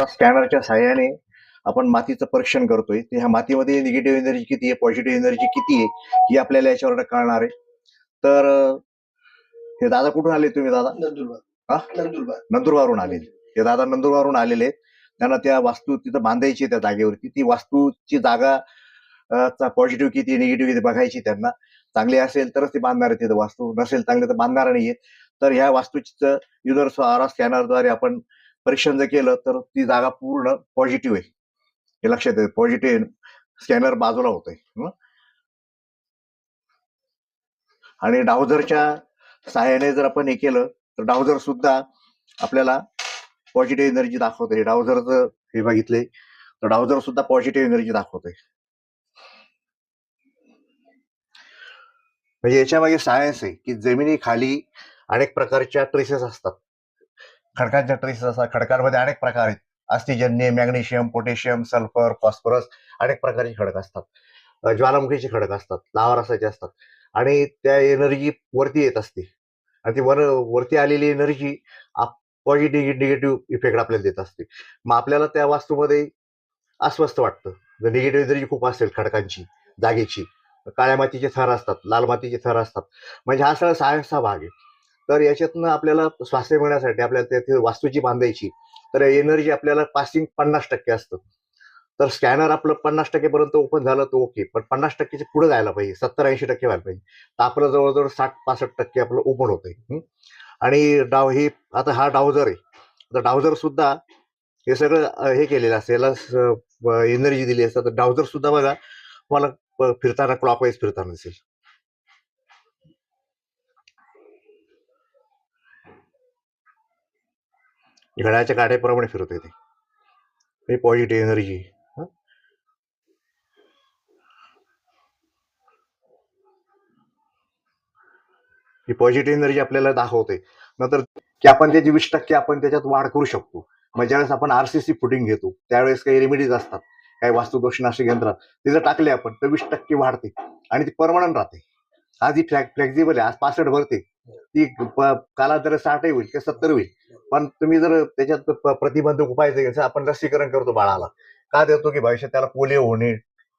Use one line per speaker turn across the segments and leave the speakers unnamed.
स्कॅनरच्या सहाय्याने आपण मातीचं परीक्षण करतोय. ह्या मातीमध्ये निगेटिव्ह एनर्जी किती आहे, पॉझिटिव्ह एनर्जी किती आहे, ही आपल्याला याच्यावर कळणार आहे. तर हे दादा कुठून आले तुम्ही दादा? नंदुरबारवरून आलेले. हे दादा नंदुरबारवरून आलेले आहेत. त्यांना त्या वास्तू तिथं बांधायची त्या जागेवरती. ती वास्तूची जागा पॉझिटिव्ह किती निगेटिव्ह किती बघायची त्यांना. चांगली असेल तरच ते बांधणार आहे तिथं वास्तू, नसेल चांगली तर बांधणार नाहीये. तर ह्या वास्तूचं युजर स्कॅनरद्वारे आपण परीक्षण जर केलं तर ती जागा पूर्ण पॉझिटिव्ह आहे हे लक्षात येतं. पॉझिटिव्ह स्कॅनर बाजूला होतंय. आणि डाउझरच्या सहाय्याने जर आपण हे केलं तर डाउझर सुद्धा आपल्याला पॉझिटिव्ह एनर्जी दाखवतोय. डाउझरचं हे बघितले तर डाउझर सुद्धा पॉझिटिव्ह एनर्जी दाखवतोय. म्हणजे याच्या मागे सायन्स आहे की जमिनीखाली अनेक प्रकारच्या ट्रेसेस असतात, खडकांच्या ट्रेसेस असतात. खडकांमध्ये अनेक प्रकार आहेत. अस्थिजन्य, मॅग्नेशियम, पोटॅशियम, सल्फर, फॉस्फरस, अनेक प्रकारचे खडक असतात. ज्वालामुखीचे खडक असतात, लावा रसाचे असतात. आणि त्या एनर्जी वरती येत असते आणि ती वरती आलेली एनर्जी पॉझिटिव्ह निगेटिव्ह इफेक्ट आपल्याला देत असते. मग आपल्याला त्या वास्तूमध्ये अस्वस्थ वाटतं जर निगेटिव्ह एनर्जी खूप असेल खडकांची, जागेची. काळ्या मातीचे थर असतात, लाल मातीचे थर असतात. म्हणजे हा सगळा सायन्सचा भाग आहे. तर याच्यातनं आपल्याला स्वास्थ्य मिळण्यासाठी आपल्याला तिथे वास्तूची बांधायची तर एनर्जी आपल्याला पासिंग 50% असतं. तर स्कॅनर आपलं 50% पर्यंत ओपन झालं तर ओके, पण 50%च्या पुढे जायला पाहिजे, 70-80% व्हायला पाहिजे. तर आपलं जवळजवळ 60-65% आपलं ओपन होतंय. आणि हे आता हा डाउझर आहे. तर डाउझर सुद्धा हे सगळं हे केलेलं असेल, याला एनर्जी दिली असतात. तर डाउझर सुद्धा बघा मला फिरताना क्लॉकवाईज फिरताना दिसेल. घड्याळाच्या काट्याप्रमाणे फिरत येते. हे पॉझिटिव्ह एनर्जी. ही पॉझिटिव्ह एनर्जी आपल्याला दाखवते. नंतर की आपण त्याची 20% आपण त्याच्यात वाढ करू शकतो. मग ज्यावेळेस आपण आरसीसी फुटिंग घेतो त्यावेळेस काही रेमेडीज असतात, काही वास्तुदोषनाशक यंत्र, ते जर टाकले आपण तर 20% वाढते आणि ती परमनंट राहते. आज ही फ्लेक्झिबल आहे, आज 65 भरते, ती कालांतराने 60 होईल किंवा 70 होईल. पण तुम्ही जर त्याच्यात प्रतिबंधक उपाय जसं आपण लसीकरण करतो बाळाला, का देतो की भविष्यात त्याला पोलिओ होणे,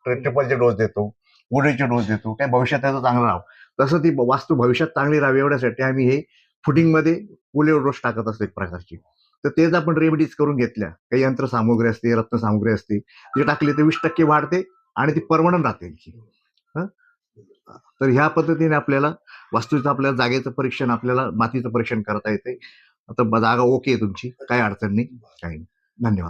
ट्रिपलचे डोस देतो, गुडीचे डोस देतो, काय भविष्यात त्याचं चांगलं राहावं. तसं ती वास्तू भविष्यात चांगली राहावी एवढ्यासाठी आम्ही हे फुटिंगमध्ये पोलिओ डोस टाकत असतो एक प्रकारची. तर तेच आपण रेमेडीज करून घेतल्या, काही यंत्रसामुग्री असते, रत्नसामुग्री असते, ते टाकली तर 20% वाढते आणि ती परमनंट राहते. तर ह्या पद्धतीने आपल्याला वास्तूचं आपल्याला जागेचं परीक्षण, आपल्याला मातीचं परीक्षण करता येते. आता जागा ओके तुमची, काही अडचण नाही, काही नाही. धन्यवाद.